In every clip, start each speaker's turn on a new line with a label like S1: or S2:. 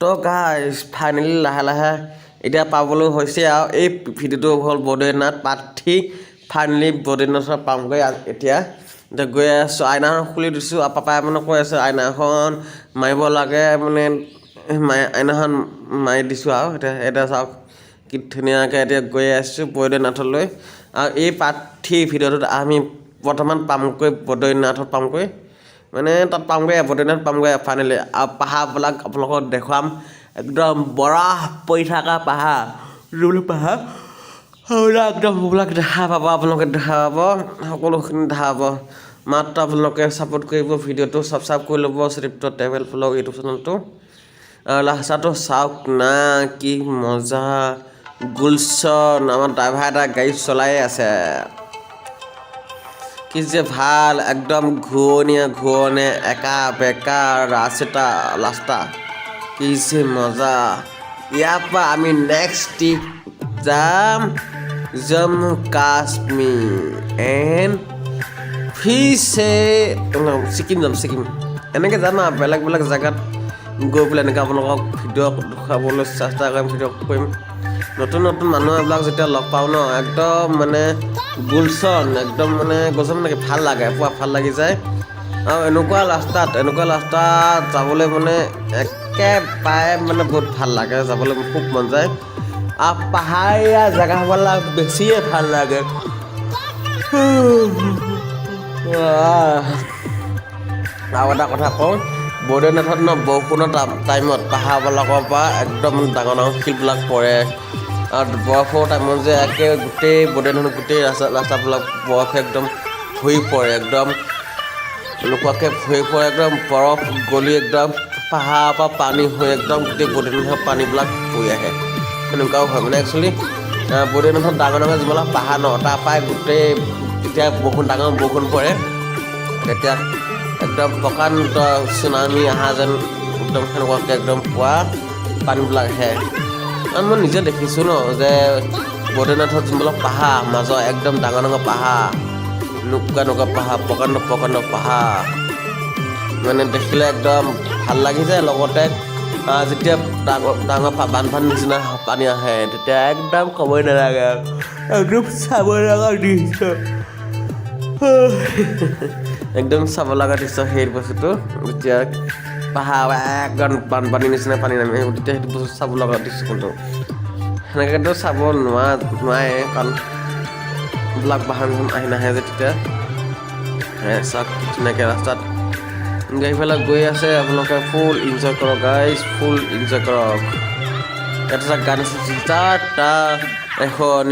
S1: তো guys finally লাহে লাহে এতিয়া পাবলৈ হৈছে আৰু এই ভিডিঅ'টো হ'ল বদ্ৰীনাথ প্ৰাৰ্থী ফাইনেলি বদ্ৰীনাথত পামগৈ এতিয়া গৈ আছোঁ আইনাখন খুলি দিছোঁ আৰু পাপাই মানে কৈ আছে আইনাখন মাৰিব লাগে মানে আইনাখন মাৰি দিছোঁ আৰু এতিয়া চাওক কি ধুনীয়াকৈ এতিয়া গৈ আছোঁ বদ্ৰীনাথলৈ আৰু এই প্ৰাৰ্থী ভিডিঅ'টোত আমি বৰ্তমান পামগৈ বদ্ৰীনাথত পামগৈ মানে তাত পামগৈ বদ্ৰীনাথ পামগৈ ফাইনেলি আৰু পাহাৰবিলাক আপোনালোকক দেখুৱাম একদম বৰফ পৰি থকা পাহাৰ যোনবিলাক পাহাৰ সেইবিলাক একদম সেইবিলাক দেখা পাব আপোনালোকে দেখা পাব সকলোখিনি দেখা পাব মাত্ৰ আপোনালোকে ছাপোৰ্ট কৰিব ভিডিঅ'টো ছাবস্ক্ৰাইব কৰি ল'ব শ্ৰীপ্ত ট্ৰেভেল ব্লগ ইউটিউব চেনেলটো লাষ্টটো চাওক না কি মজা গুলশন আমাৰ ড্ৰাইভাৰ এটা গাড়ী চলাই আছে কি যে ভাল একদম ঘূৰণীয়া একা বেকা ৰাস্তা কি যে মজা ইয়াৰ পৰা আমি নেক্সট ট্ৰিপ যাম জম্মু কাশ্মীৰ এণ্ড ছিকিম যাম এনেকৈ যাম আৰু বেলেগ বেলেগ জেগাত গৈ পেলাই এনেকৈ আপোনালোকক ভিডিঅ' দেখাবলৈ চেষ্টা কৰিম ভিডিঅ' কৰিম নতুন নতুন মানুহ এইবিলাক যেতিয়া লগ পাওঁ ন একদম মানে গুলশন একদম মানে গছৰ মানে ভাল লাগে পুৰা ভাল লাগি যায় আৰু এনেকুৱা ৰাস্তাত যাবলৈ মানে একেবাৰে মানে বহুত ভাল লাগে যাবলৈ খুব মন যায় আৰু পাহাৰীয়া জেগাবিলাক বেছিয়ে ভাল লাগে আৰু এটা কথা কওঁ বদ্ৰীনাথত ন বৰষুণৰ টাইমত পাহাৰবিলাকৰ পৰা একদম ডাঙৰ শিলবিলাক পৰে আৰু বৰফৰ টাইমত যে একে গোটেই বদ্ৰীনাথত গোটেই ৰাস্তাবিলাক বৰফে একদম ভৰি পৰে একদম এনেকুৱাকৈ ভৰি পৰে একদম বৰফ গলি একদম পাহাৰৰ পৰা পানী হৈ একদম গোটেই বদ্ৰীনাথৰ পানীবিলাক পৰি আহে এনেকুৱাও হয় মানে একচুৱেলি বদ্ৰীনাথত ডাঙৰ যিবিলাক পাহাৰ ন তাৰপৰাই গোটেই যেতিয়া ডাঙৰ বৰষুণ পৰে তেতিয়া একদম প্ৰকাণ্ড চুনামি অহা যেন একদম সেনেকুৱাকৈ একদম পোৱা পানীবিলাক আহে আৰু মই নিজে দেখিছোঁ ন যে বদ্ৰীনাথত যোনবিলাক পাহাৰ মাজৰ একদম ডাঙৰ পাহাৰ এনেকুৱা পাহাৰ প্ৰকাণ্ড পাহাৰ মানে দেখিলে একদম ভাল লাগি যায় লগতে যেতিয়া ডাঙৰ বানপানীৰ নিচিনা পানী আহে তেতিয়া একদম ক'বই নালাগে একদম চাব লগা দৃশ্য একদম চাব লগা দৃশ্য সেই বস্তুটো যেতিয়া পাহাৰ একদম বানপানীৰ নিচিনা পানী নামে তেতিয়া সেইটো বস্তু চাব লগা দৃশ্য কিন্তু সেনেকৈতো চাব নোৱাৰে কাৰণ এইবিলাক বাহন আহি নাহে যে তেতিয়া চাওক ধুনীয়াকৈ ৰাস্তাত গাড়ীবিলাক গৈ আছে আপোনালোকে ফুল এনজয় কৰক গাইজ ফুল এনজয় কৰক এটা গান আছে যাত্ৰা এখন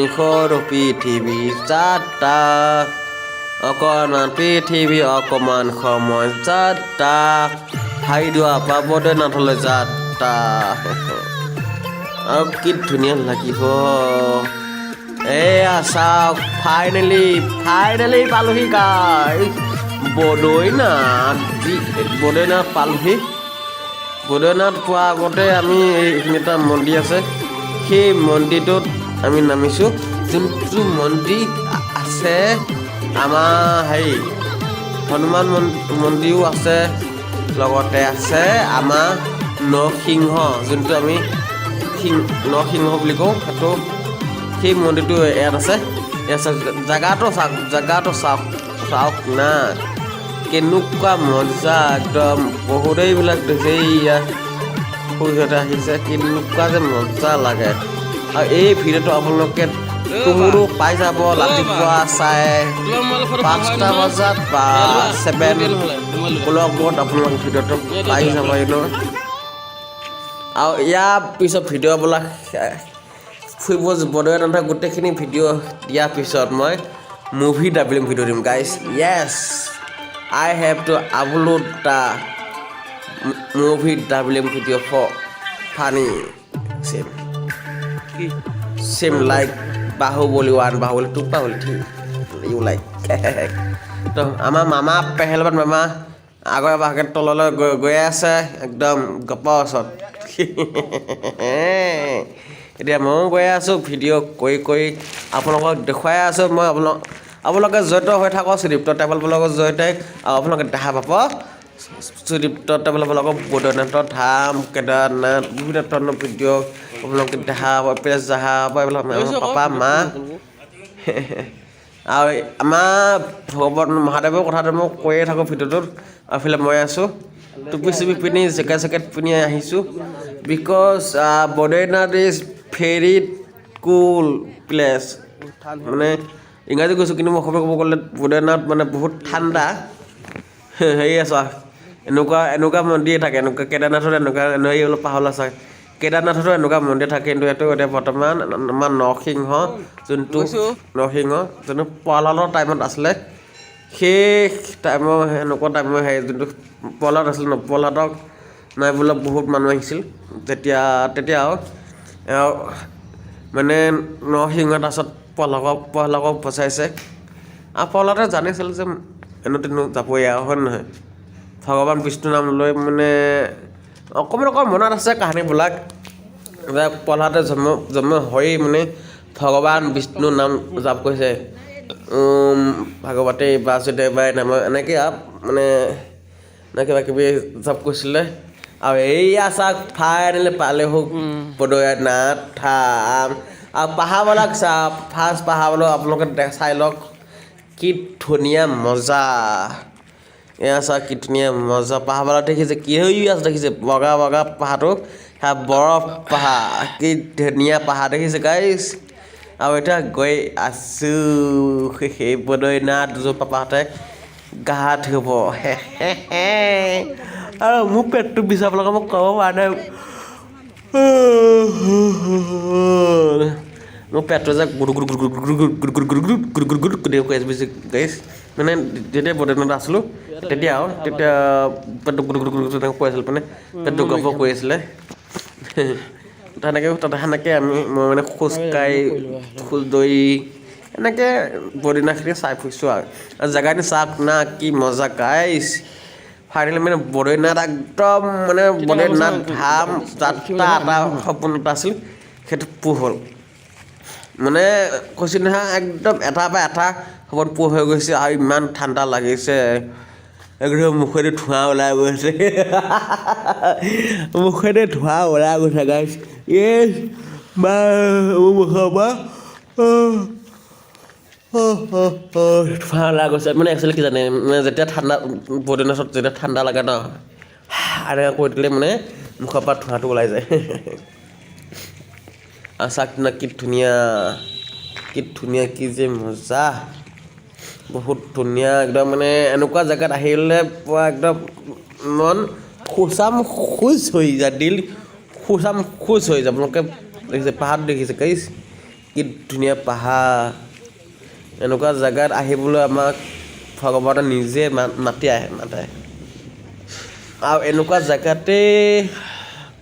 S1: পৃথিৱী যাত্ৰা অকণমান পৃথিৱী অকণমান সময় যাত্ৰা হাৰিদুৱাৰ পৰা বদ্ৰীনাথলৈ যাত্ৰা আৰু কি ধুনীয়া লাগিব এয়া চাওক ফাইনেলি পালোহি গাইজ বদ্ৰীনাথ পালোহি বদ্ৰীনাথ পোৱাৰ আগতে আমি এইখিনি এটা মন্দিৰ আছে সেই মন্দিৰটোত আমি নামিছোঁ যোনটো মন্দিৰ আছে আমাৰ হনুমান মন্দিৰো আছে লগতে আছে আমাৰ নৰসিংহ যোনটো আমি নৰসিংহ বুলি কওঁ সেইটো সেই মন্দিৰটো ইয়াত আছে জেগাটো চাওক না কেনেকুৱা মজা একদম বহুতেইবিলাক দেখিছে ইয়াত সূৰ্যতে আহিছে কেনেকুৱা যে মজা লাগে আৰু এই ভিডিঅ'টো আপোনালোকে তোৰো পাই যাব ৰাতিপুৱা 5টা বজাত বা 7 ব্লগত আপোনালোকে ভিডিঅ'টো পাই যাব আৰু ইয়াৰ পিছত ভিডিঅ'বিলাক ফুৰিব বদ্ৰীনাথৰ গোটেইখিনি ভিডিঅ' দিয়াৰ পিছত মই মুভি ডাবলিং ভিডিঅ' দিম guys Yes I have to upload the movie dubbing video for funny same like Bahubali 1 Bahubali 2 Bahubali 3 you like তো আমাৰ মামা পেহেলবাদ মামা আগৰ বাহকে তললৈ গৈ আছে একদম গপৰ ওচৰত এতিয়া ময়ো গৈ আছোঁ ভিডিঅ' কৰি আপোনালোকক দেখুৱাই আছোঁ মই আপোনালোকে জড়িত হৈ থাকক শ্ৰীপ্ত ট্ৰেভেল ব্লগৰ জড়িত আৰু আপোনালোকে দেখা পাব সুদীপ্ত আপোনালোকক বৈদ্যনাথৰ ধাম কেদাৰনাথ বিভিন্ন ধৰণৰ ভিডিঅ' আপোনালোকে দেখা পাব পেজ দেখা পাব এইবিলাক পাপা মা আৰু আমাৰ ভগৱান মহাদেৱৰ কথাটো মই কৈয়ে থাকোঁ ভিডিঅ'টোত আৰু এইফালে মই আছোঁ টুপি চুপি পিন্ধি জেকেট পিন্ধি আহিছোঁ because Badrinath is very cool place মানে ইংৰাজী কৈছোঁ কিন্তু মই অসমীয়া ক'ব গ'লে বদ্ৰীনাথ মানে বহুত ঠাণ্ডা হেৰি আছে এনেকুৱা মন্দিৰ থাকে এনেকুৱা কেদাৰনাথত এনেকুৱা হেৰি অলপ পাহল আছে কেদাৰনাথতো এনেকুৱা মন্দিৰ থাকে কিন্তু এইটো এতিয়া বৰ্তমান আমাৰ নৰসিংহ যোনটো প্ৰহ্লাদৰ টাইমত আছিলে সেই টাইমৰ এনেকুৱা টাইমৰ হেৰি যোনটো প্ৰহ্লাদ আছিলে ন প্ৰহ্লাদক মাৰিবলৈ বহুত মানুহ আহিছিল তেতিয়া মানে নৰসিংহ তাৰপিছত প্ৰহ্লাদক বচাইছে আৰু প্ৰহ্লাদে জানিছিল যে এনেও যাবই আৰু হয় নহয় ভগৱান বিষ্ণু নাম লৈ মানে অকণমান মনত আছে কাহিনীবিলাক প্ৰহ্লাদে জন্ম হৈয়ে মানে ভগৱান বিষ্ণু নাম জাপ কৰিছে ভাগৱতে বাসুদেৱাই নাম এনেকৈ মানে কিবা কিবি জাপ কৰিছিলে আৰু এইয়া চাওক ফাইনেলি পালে হওক বদ্ৰীনাথ ধাম আৰু পাহাৰবিলাক ফাৰ্ষ্ট পাহাৰবিলাক আপোনালোকে চাই লওক কি ধুনীয়া মজা এয়া চাওক কি ধুনীয়া মজা পাহাৰবিলাক দেখিছে কি হৈ আছে দেখিছে বগা পাহাৰটো সেয়া বৰফ পাহাৰ কি ধুনীয়া পাহাৰ দেখিছে গাইছ আৰু এতিয়া গৈ আছোঁ সেই বদ্ৰীনাথ য'ত পাপাহঁতে গা ধুব আৰু মোৰ পেটটো বিচাৰিব লগা মই ক'ব পৰা নাই মোৰ পেটটো যে গাইছ মানে যেতিয়া বদ্ৰীনাথ আছিলোঁ তেতিয়া পেটটো কৈ আছিল মানে পেটটো গপ কৰি আছিলে সেনেকৈ মই মানে খোজ দৌৰি এনেকৈ বদ্ৰীনাথখিনি চাই ফুৰিছোঁ আৰু জেগাখিনি চাওক না কি মজা গাইছ ফাইনেলি মানে বদ্ৰীনাথ একদম মানে বদ্ৰীনাথ ধাম যাত্ৰা এটা সপোন এটা আছিল সেইটো পূৰ হ'ল মানে কৈছোঁ নহয় একদম এটা পৰা এটা সপোন পূৰ হৈ গৈছে আৰু ইমান ঠাণ্ডা লাগিছে একদম মুখেদি ধোঁৱা ওলাই গৈছে গাইছ য়েছ বা মুখৰ পৰা ধোঁৱা ওলাই গৈছে মানে একচুৱেলি কি জানে মানে যেতিয়া ঠাণ্ডা বদ্ৰীনাথত যেতিয়া ঠাণ্ডা লাগে ন এনেকৈ কৈ দিলে মানে মুখৰ পৰা ধোঁৱাটো ওলাই যায় আৰু চাওক না কি ধুনীয়া কি যে মজা বহুত ধুনীয়া একদম মানে এনেকুৱা জেগাত আহিলে পুৰা একদম মন খোজ হৈ যায় দিল খোজ হৈ যায় আপোনালোকে দেখিছে পাহাৰটো দেখিছে গাইছ কি ধুনীয়া পাহাৰ এনেকুৱা জেগাত আহিবলৈ আমাক ভগৱানে নিজে মাতে আৰু এনেকুৱা জেগাতে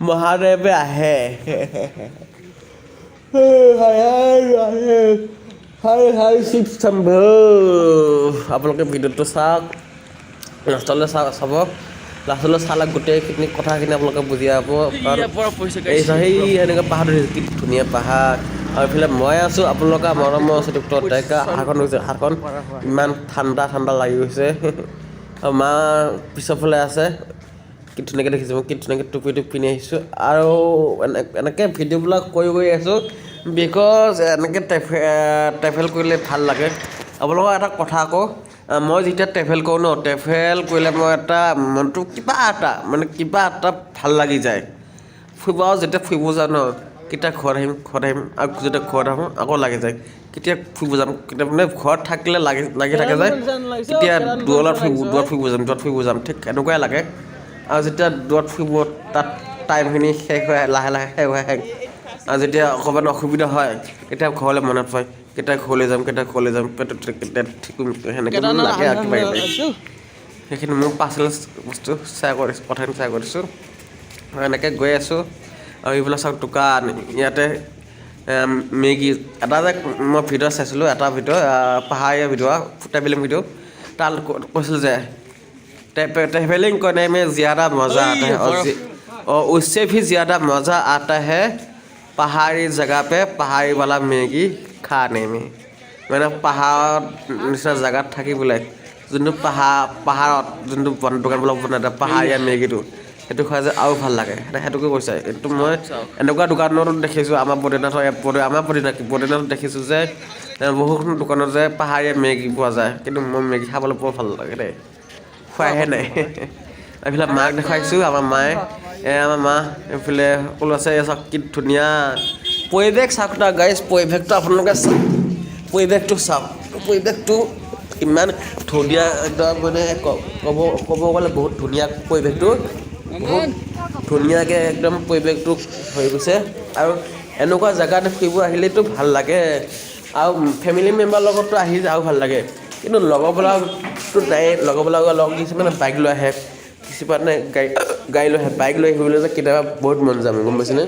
S1: মহাদেৱে আহে শিৱ শম্ভ আপোনালোকে ভিডিঅ'টো চাওক লাষ্টলৈ চাব লাষ্টলৈ চালে গোটেইখিনি কথাখিনি আপোনালোকে বুজি পাব সেই এনেকৈ পাহাৰটো কি ধুনীয়া পাহাৰ আৰু এইফালে মই আছোঁ আপোনালোকে মৰমৰ সুদীপ্ত ডেকা হাতখন ইমান ঠাণ্ডা লাগি গৈছে আৰু মা পিছৰ ফালে আছে কি ধুনীয়াকৈ দেখিছোঁ মই কি ধুনীয়াকৈ টুপিটো পিন্ধি আহিছোঁ আৰু এনেকৈ ভিডিঅ'বিলাক কৰি আছোঁ বিকজ এনেকৈ ট্ৰেভেল কৰিলে ভাল লাগে আপোনালোকক এটা কথা কওঁ মই যেতিয়া ট্ৰেভেল কৰোঁ ন ট্ৰেভেল কৰিলে মই এটা মনটো কিবা এটা ভাল লাগি যায় যেতিয়া ফুৰিব যাওঁ ন কেতিয়া ঘৰত আহিম আৰু যেতিয়া ঘৰত আহোঁ আকৌ লাগি যায় কেতিয়া ফুৰিব যাম কেতিয়া মানে ঘৰত থাকিলে লাগি থাকে যায় কেতিয়া দূৰত ফুৰিব যাম ঠিক এনেকুৱাই লাগে আৰু যেতিয়া দূৰত ফুৰিব তাত টাইমখিনি শেষ হৈ লাহে শেষ হৈ আহে আৰু যেতিয়া অকণমান অসুবিধা হয় তেতিয়া ঘৰলৈ মনত পৰে কেতিয়া ঘৰলৈ যাম পেটত কেতিয়া ঠিক সেনেকৈ লাগে আৰু কিবা সেইখিনি মোৰ পাৰ্চনেল বস্তু কথাখিনি শ্বেয়াৰ কৰিছোঁ এনেকৈ গৈ আছোঁ আৰু এইবিলাক চাওক দোকান ইয়াতে মেগী এটা যে মই ভিডিঅ' চাইছিলোঁ এটা ভিডিঅ' পাহাৰীয়া ভিডিঅ' ট্ৰেভেলিং ভিডিঅ' তাত কৈছিল যে ट्रैवलिंग करने में ज़्यादा मज़ा आता है और उससे भी ज़्यादा मज़ा आता है पहाड़ी जगह पे पहाड़ी वाला मैगी खाने में मैंने पहाड़ निचिना जगह थकी बोले যোনটো পাহাৰত যোনটো দোকানবিলাক বনাই পাহাৰীয়া মেগীটো সেইটো খোৱা যে আৰু ভাল লাগে সেইটোকে কৈছে কিন্তু মই এনেকুৱা দোকানতো দেখিছোঁ আমাৰ বদ্ৰীনাথত দেখিছোঁ যে বহুতো দোকানত যে পাহাৰীয়া মেগী পোৱা যায় কিন্তু মই মেগী খাবলৈ বৰ ভাল লাগে দেই খোৱাহে নাই এইফালে মাক দেখুৱাইছোঁ আমাৰ মায়ে আমাৰ মা এইফালে সকলো আছে চাওক কি ধুনীয়া পৰিৱেশ চাওক না গাইজ পৰিৱেশটো আপোনালোকে চাওক পৰিৱেশটো চাওক পৰিৱেশটো ইমান ধুনীয়া একদম মানে ক'ব গ'লে বহুত ধুনীয়া পৰিৱেশটো বহুত ধুনীয়াকৈ একদম পৰিৱেশটো হৈ গৈছে আৰু এনেকুৱা জেগাত ফুৰিব আহিলেতো ভাল লাগে আৰু ফেমিলি মেম্বাৰৰ লগততো আহি আৰু ভাল লাগে কিন্তু লগৰবিলাকতো নাই লগৰবিলাক লগ কিছুমানে বাইক লৈ আহে কিছুমানে গাড়ী লৈ আহে বাইক লৈ আহিবলৈ যে কেতিয়াবা বহুত মন যাম গম পাইছেনে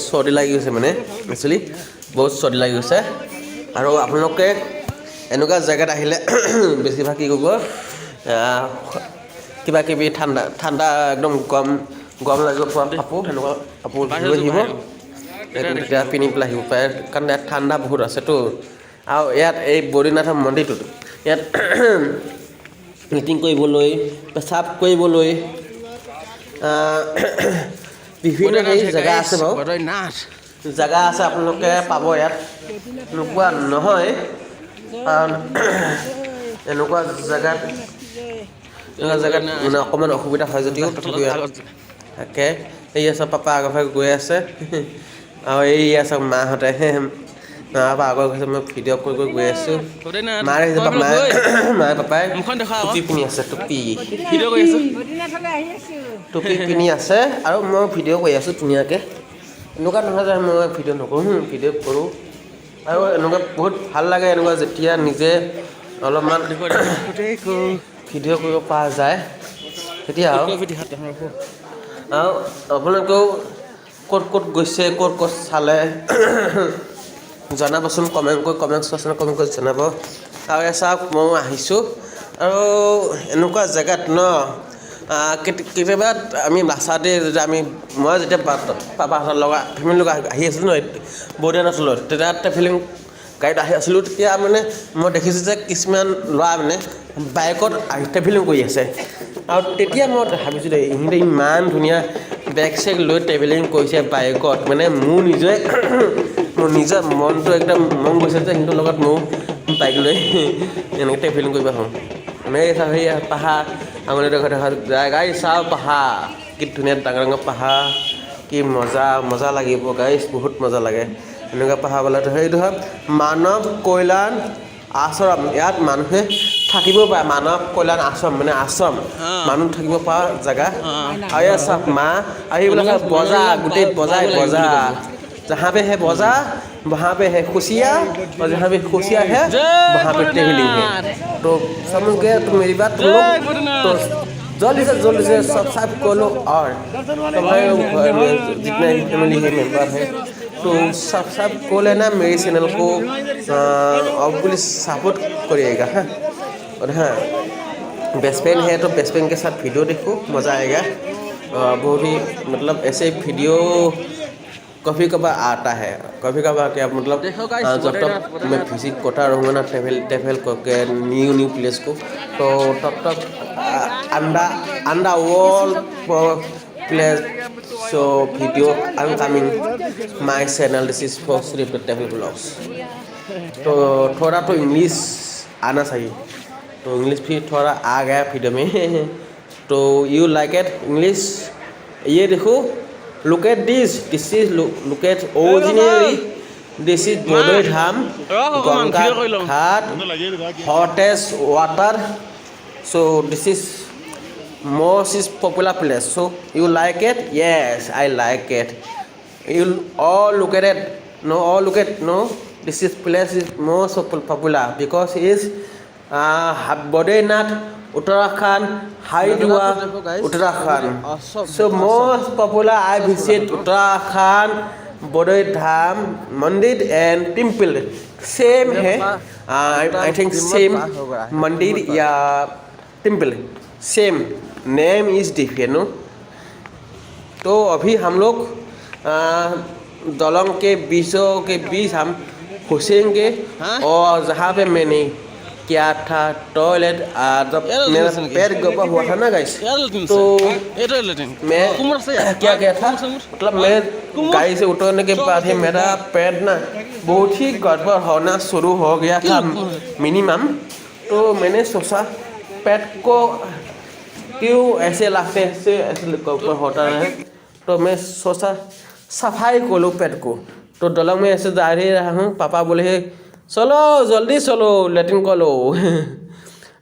S1: চৰ্দি লাগি গৈছে মানে একচুৱেলি বহুত চৰ্দি লাগি গৈছে আৰু আপোনালোকে এনেকুৱা জেগাত আহিলে বেছিভাগ কি কৰিব কিবা কিবি ঠাণ্ডা একদম গৰম লাগিব পৰা কাপোৰ সেনেকুৱা কাপোৰ লৈ আহিব তেতিয়া পিন্ধি পেলাই আহিব পাৰে কাৰণ ইয়াত ঠাণ্ডা বহুত আছেতো আৰু ইয়াত এই বদ্ৰীনাথৰ মন্দিৰটোত ইয়াত মিটিং কৰিবলৈ পেচাব কৰিবলৈ বিভিন্ন জেগা আছে বাৰু জেগা আছে আপোনালোকে পাব ইয়াত নোপোৱা নহয় কাৰণ এনেকুৱা জেগাত মানে অকণমান অসুবিধা হয় যদিও তথাপিও তাকে এই আছে পাপা আগৰ গৈ আছে আৰু এই আছে মাহঁতে মা আগৰ গৈছে মই ভিডিঅ' কৰি গৈ আছোঁ মায়ে পাপাই টুপি পিন্ধি আছে টুপি পিন্ধি আছে আৰু মই ভিডিঅ' কৰি আছোঁ ধুনীয়াকৈ এনেকুৱা নহয় যে মই ভিডিঅ' নকৰোঁ ভিডিঅ' কৰোঁ আৰু এনেকুৱা বহুত ভাল লাগে এনেকুৱা যেতিয়া নিজে অলপমান ভিডিঅ' কৰিব পৰা যায় তেতিয়া আৰু আপোনালোকেও ক'ত গৈছে ক'ত চালে জনাবচোন কমেণ্ট কৰি জনাব আৰু চাওক মই আহিছোঁ আৰু এনেকুৱা জেগাত কেতিয়াবা আমি বাছাতে মই যেতিয়া পাপাহঁতৰ লগত ফেমিলিৰ লগত আহি আছিলোঁ ন বদ্ৰীনাথলৈ তেতিয়া ট্ৰেভেলিং গাড়ীত আহি আছিলোঁ তেতিয়া মানে মই দেখিছোঁ যে কিছুমান ল'ৰা মানে বাইকত ট্ৰেভেলিং কৰি আছে আৰু তেতিয়া মই ভাবিছোঁ দেই ইহঁতে ইমান ধুনীয়া বেগ চেগ লৈ ট্ৰেভেলিং কৰিছে বাইকত মানে মোৰ নিজৰ মনটো একদম মন গৈছে যে সিহঁতৰ লগত মোৰ বাইক লৈ এনেকৈ ট্ৰেভেলিং কৰিব আহোঁ মানে সেই পাহাৰ আমনিত দেখা যায় গাড়ী চাওঁ পাহাৰ কি ধুনীয়া ডাঙৰ পাহাৰ কি মজা লাগিব গাড়ী বহুত মজা লাগে এনেকুৱা পাহাৰবিলাক সেইটো হয় মানৱ কল্যাণ আশ্ৰম ইয়াত মানুহে থাকিব পাৰে মানৱ কল্যাণ আশ্ৰম মানে আশ্ৰম মানুহ থাকিব পৰা জেগা আৰু ইয়াত চাওক মা এইবিলাক বজাৰ গোটেই বজাৰ जहाँ पे है बजा वहाँ पे है खुशियाँ और जहाँ पे खुशियाँ है वहाँ पे ट्रेवलिंग है तो समझ गए तो मेरी बात तुम लोग तो जल्दी से सब्सक्राइब कर लो और तुम्हारे जितने फैमिली है मेम्बर है तो सब्सक्राइब कर लेना मेरे चैनल को और पुलिस सपोर्ट करिएगा हाँ और हाँ बेस्ट फ्रेंड है तो बेस्ट फ्रेंड के साथ वीडियो देखो मज़ा आएगा बहुत ही मतलब ऐसे वीडियो कभी कभार आता है कभी कभार क्या मतलब जब तक मैं विजिट करता रहूँगा ना ट्रैवल करके न्यू प्लेस को तो तब तक अंडा world place so video incoming my channel this is for Shri travel blogs तो थोड़ा तो इंग्लिश आना चाहिए तो इंग्लिश भी थोड़ा आ गया वीडियो में तो यू लाइक इट इंग्लिश ये देखो look at this is look at originally this is Bodoi Dham Ganga Ghat hottest water so this is most popular place so you like it yes I like it you all look at it no this is place is most popular because it is Bodrinath Uttarakhand, Haridwar, Uttarakhand. So most popular I visit Uttarakhand, Bodoi Dham, Mandir and temple. Same है, I think same Mandir या temple. Same name is different, no? तो अभी हम लोग दलंग के बीचों के बीच हम घुसेंगे और जहाँ पे मैंने क्या था टॉयलेट जब मेरा पैर गबा हुआ था ना गाइस तो मैं क्या किया था मतलब मैं गाड़ी से उतरने के बाद ही मेरा पैर ना बहुत ही गड़बड़ होना शुरू हो गया था मिनिमम तो मैंने सोचा पैर को क्यों ऐसे लगते ऐसे ऊपर होता है तो मैं सोचा सफाई कर लो पेट को तो दलंग में ऐसे जा ही रहा हूँ पापा बोले चलो जल्दी चलो लेट्रिन कर लो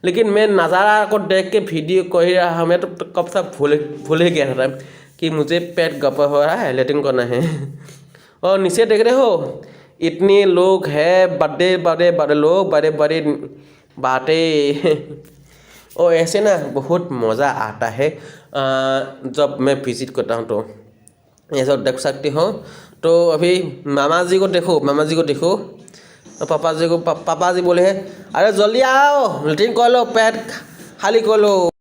S1: लेकिन मैं नज़ारा को देख के वीडियो कर ही रहा मैं तो कब तक भूल ही गया था कि मुझे पेट गपर हो रहा है लेट्रिन करना है और नीचे देख रहे हो इतने लोग हैं बड़े बड़े बड़े लोग बड़े बड़े बातें और ऐसे ना बहुत मज़ा आता है जब मैं विजिट करता हूँ तो ये सब देख सकते हो तो अभी मामा जी को देखो तो पापा जी बोले हैं अरे जल्दी आओ लेट्रिन कर लो पेट खाली कर लो